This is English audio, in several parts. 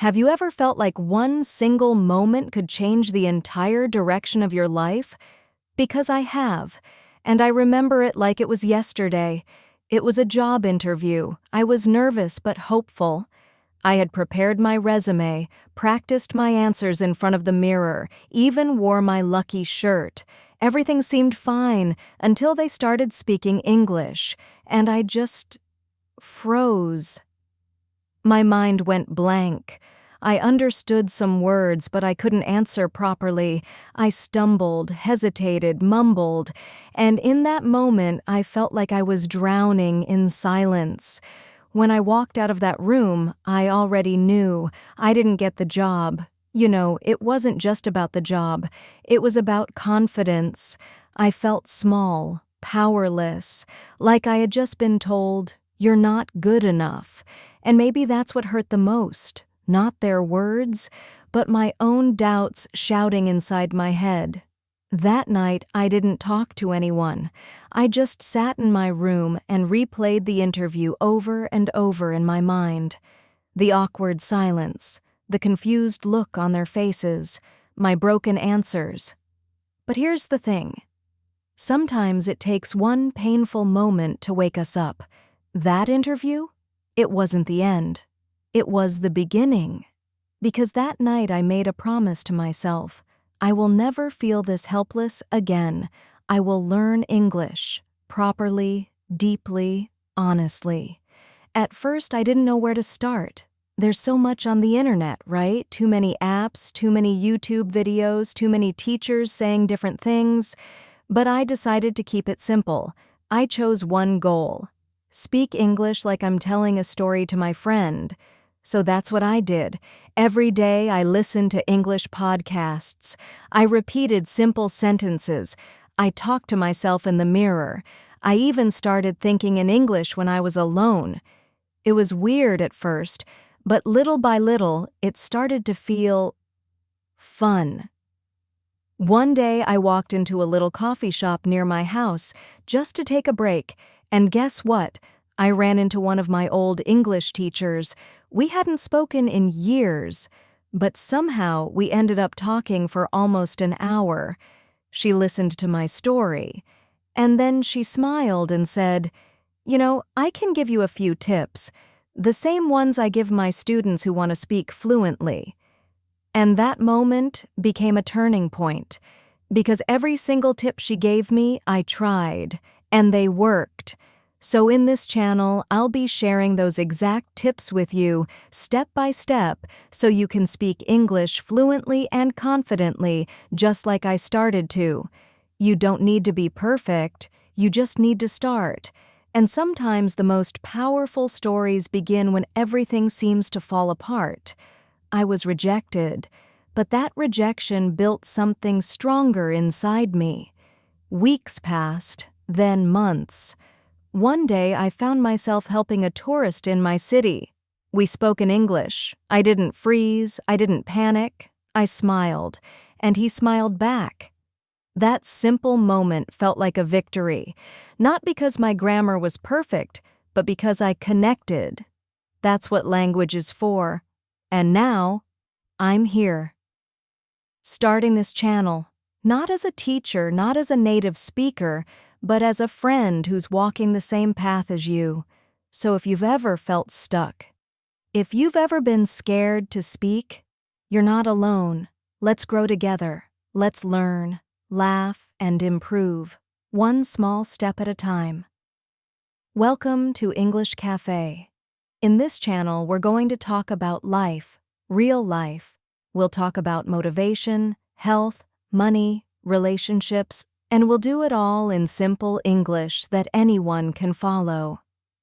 Have you ever felt like one single moment could change the entire direction of your life? Because I have, and I remember it like it was yesterday. It was a job interview. I was nervous but hopeful. I had prepared my resume, practiced my answers in front of the mirror, even wore my lucky shirt. Everything seemed fine until they started speaking English, and I just froze. My mind went blank. I understood some words, but I couldn't answer properly. I stumbled, hesitated, mumbled, and in that moment I felt like I was drowning in silence. When I walked out of that room, I already knew I didn't get the job. It wasn't just about the job. It was about confidence. I felt small, powerless, like I had just been told, "You're not good enough." And maybe that's what hurt the most. Not their words, but my own doubts shouting inside my head. That night, I didn't talk to anyone. I just sat in my room and replayed the interview over and over in my mind. The awkward silence, the confused look on their faces, my broken answers. But here's the thing. Sometimes it takes one painful moment to wake us up. That interview? It wasn't the end. It was the beginning. Because that night I made a promise to myself. I will never feel this helpless again. I will learn English, properly, deeply, honestly. At first I didn't know where to start. There's so much on the internet, right? Too many apps, too many YouTube videos, too many teachers saying different things. But I decided to keep it simple. I chose one goal. Speak English like I'm telling a story to my friend. So that's what I did. Every day I listened to English podcasts. I repeated simple sentences. I talked to myself in the mirror. I even started thinking in English when I was alone. It was weird at first, but little by little, it started to feel fun. One day I walked into a little coffee shop near my house just to take a break, and guess what? I ran into one of my old English teachers. We hadn't spoken in years, but somehow we ended up talking for almost an hour. She listened to my story, and then she smiled and said, I can give you a few tips, the same ones I give my students who want to speak fluently." And that moment became a turning point, because every single tip she gave me, I tried, and they worked. So in this channel, I'll be sharing those exact tips with you, step by step, so you can speak English fluently and confidently, just like I started to. You don't need to be perfect, you just need to start. And sometimes the most powerful stories begin when everything seems to fall apart. I was rejected, but that rejection built something stronger inside me. Weeks passed, then months. One day I found myself helping a tourist in my city. We spoke in English. I didn't freeze, I didn't panic. I smiled, and he smiled back. That simple moment felt like a victory, not because my grammar was perfect, but because I connected. That's what language is for. And now, I'm here. Starting this channel, not as a teacher, not as a native speaker, but as a friend who's walking the same path as you. So if you've ever felt stuck, if you've ever been scared to speak, you're not alone. Let's grow together. Let's learn, laugh, and improve, one small step at a time. Welcome to English Café. In this channel, we're going to talk about life, real life. We'll talk about motivation, health, money, relationships, and we'll do it all in simple English that anyone can follow.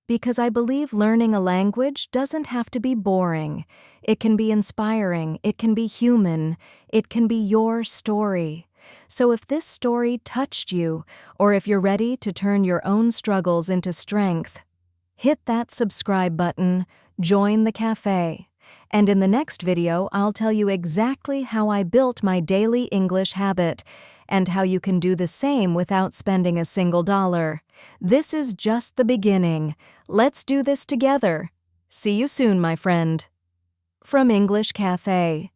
Because I believe learning a language doesn't have to be boring. It can be inspiring, it can be human, it can be your story. So if this story touched you, or if you're ready to turn your own struggles into strength, hit that subscribe button, join the cafe. And in the next video, I'll tell you exactly how I built my daily English habit and how you can do the same without spending a single dollar. This is just the beginning. Let's do this together. See you soon, my friend. From English Cafe.